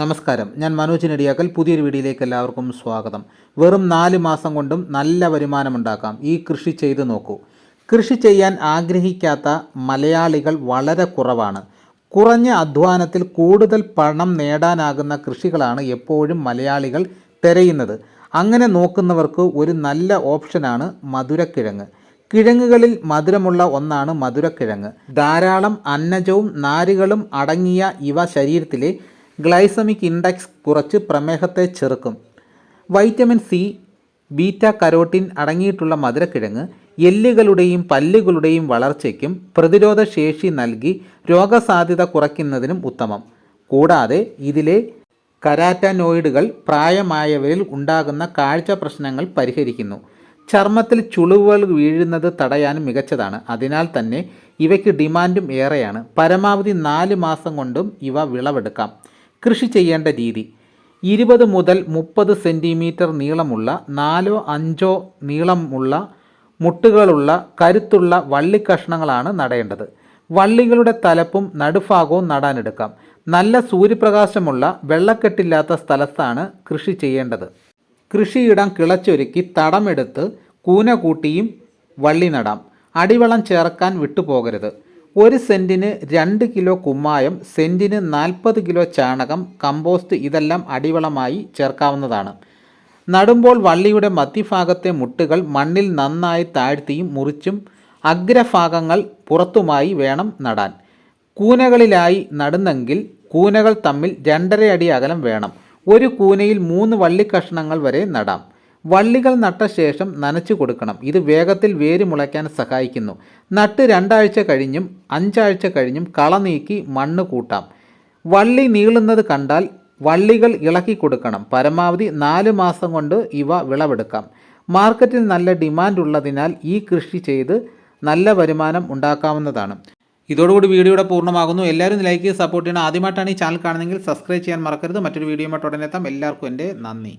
നമസ്കാരം, ഞാൻ മനോജ് നെടിയാക്കൽ. പുതിയൊരു വീഡിയോയിലേക്ക് എല്ലാവർക്കും സ്വാഗതം. വെറും 4 മാസം കൊണ്ടും നല്ല വരുമാനമുണ്ടാക്കാം. ഈ കൃഷി ചെയ്തു നോക്കൂ. കൃഷി ചെയ്യാൻ ആഗ്രഹിക്കാത്ത മലയാളികൾ വളരെ കുറവാണ്. കുറഞ്ഞ അധ്വാനത്തിൽ കൂടുതൽ പണം നേടാനാകുന്ന കൃഷികളാണ് എപ്പോഴും മലയാളികൾ തിരയുന്നത്. അങ്ങനെ നോക്കുന്നവർക്ക് ഒരു നല്ല ഓപ്ഷനാണ് മധുരക്കിഴങ്ങ്. കിഴങ്ങുകളിൽ മധുരമുള്ള ഒന്നാണ് മധുരക്കിഴങ്ങ്. ധാരാളം അന്നജവും നാരുകളും അടങ്ങിയ ഇവ ശരീരത്തിലെ ഗ്ലൈസമിക് ഇൻഡെക്സ് കുറച്ച് പ്രമേഹത്തെ ചെറുക്കും. വൈറ്റമിൻ സി, ബീറ്റ കരോട്ടിൻ അടങ്ങിയിട്ടുള്ള മധുരക്കിഴങ്ങ് എല്ലുകളുടെയും പല്ലുകളുടെയും വളർച്ചയ്ക്കും പ്രതിരോധ ശേഷി നൽകി രോഗസാധ്യത കുറയ്ക്കുന്നതിനും ഉത്തമം. കൂടാതെ ഇതിലെ കരാറ്റനോയിഡുകൾ പ്രായമായവരിൽ ഉണ്ടാകുന്ന കാഴ്ച പ്രശ്നങ്ങൾ പരിഹരിക്കുന്നു. ചർമ്മത്തിൽ ചുളിവുകൾ വീഴുന്നത് തടയാനും മികച്ചതാണ്. അതിനാൽ തന്നെ ഇവയ്ക്ക് ഡിമാൻഡും ഏറെയാണ്. പരമാവധി 4 മാസം കൊണ്ടും ഇവ വിളവെടുക്കാം. കൃഷി ചെയ്യേണ്ട രീതി: 20 മുതൽ 30 സെൻറ്റിമീറ്റർ നീളമുള്ള 4-5 നീളമുള്ള മുട്ടുകളുള്ള കരുത്തുള്ള വള്ളിക്കഷ്ണങ്ങളാണ് നടേണ്ടത്. വള്ളികളുടെ തലപ്പും നടുഭാഗവും നടാനെടുക്കാം. നല്ല സൂര്യപ്രകാശമുള്ള വെള്ളക്കെട്ടില്ലാത്ത സ്ഥലത്താണ് കൃഷി ചെയ്യേണ്ടത്. കൃഷിയിടം കിളച്ചൊരുക്കി തടമെടുത്ത് കൂന കൂട്ടിയും വള്ളി നടാം. അടിവളം ചേർക്കാൻ വിട്ടുപോകരുത്. 1 സെൻറ്റിന് 2 കിലോ കുമ്മായം, സെൻറ്റിന് 40 കിലോ ചാണകം, കമ്പോസ്റ്റ് ഇതെല്ലാം അടിവളമായി ചേർക്കാവുന്നതാണ്. നടുമ്പോൾ വള്ളിയുടെ മധ്യഭാഗത്തെ മുട്ടുകൾ മണ്ണിൽ നന്നായി താഴ്ത്തിയും മുറിച്ചും അഗ്രഭാഗങ്ങൾ പുറത്തുമായി വേണം നടാൻ. കൂനകളിലായി നടുന്നെങ്കിൽ കൂനകൾ തമ്മിൽ 2.5 അടി അകലം വേണം. ഒരു കൂനയിൽ 3 വള്ളിക്കഷ്ണങ്ങൾ വരെ നടാം. വള്ളികൾ നട്ട ശേഷം നനച്ചു കൊടുക്കണം. ഇത് വേഗത്തിൽ വേര് മുളയ്ക്കാൻ സഹായിക്കുന്നു. നട്ട് 2 ആഴ്ച കഴിഞ്ഞും 5 ആഴ്ച കഴിഞ്ഞും കള നീക്കി മണ്ണ് കൂട്ടാം. വള്ളി നീളുന്നത് കണ്ടാൽ വള്ളികൾ ഇളക്കി കൊടുക്കണം. പരമാവധി 4 മാസം കൊണ്ട് ഇവ വിളവെടുക്കാം. മാർക്കറ്റിൽ നല്ല ഡിമാൻഡ് ഉള്ളതിനാൽ ഈ കൃഷി ചെയ്ത് നല്ല വരുമാനം ഉണ്ടാക്കാവുന്നതാണ്. ഇതോടുകൂടി വീഡിയോയുടെ പൂർണ്ണമാകുന്നു. എല്ലാവരും ലൈക്ക് ചെയ്ത് സപ്പോർട്ട് ചെയ്യണം. ആദ്യമായിട്ടാണ് ഈ ചാനൽ കാണുന്നതെങ്കിൽ സബ്സ്ക്രൈബ് ചെയ്യാൻ മറക്കരുത്. മറ്റൊരു വീഡിയോയുമായിട്ട് ഉടനെ എത്താം. എല്ലാവർക്കും എൻ്റെ നന്ദി.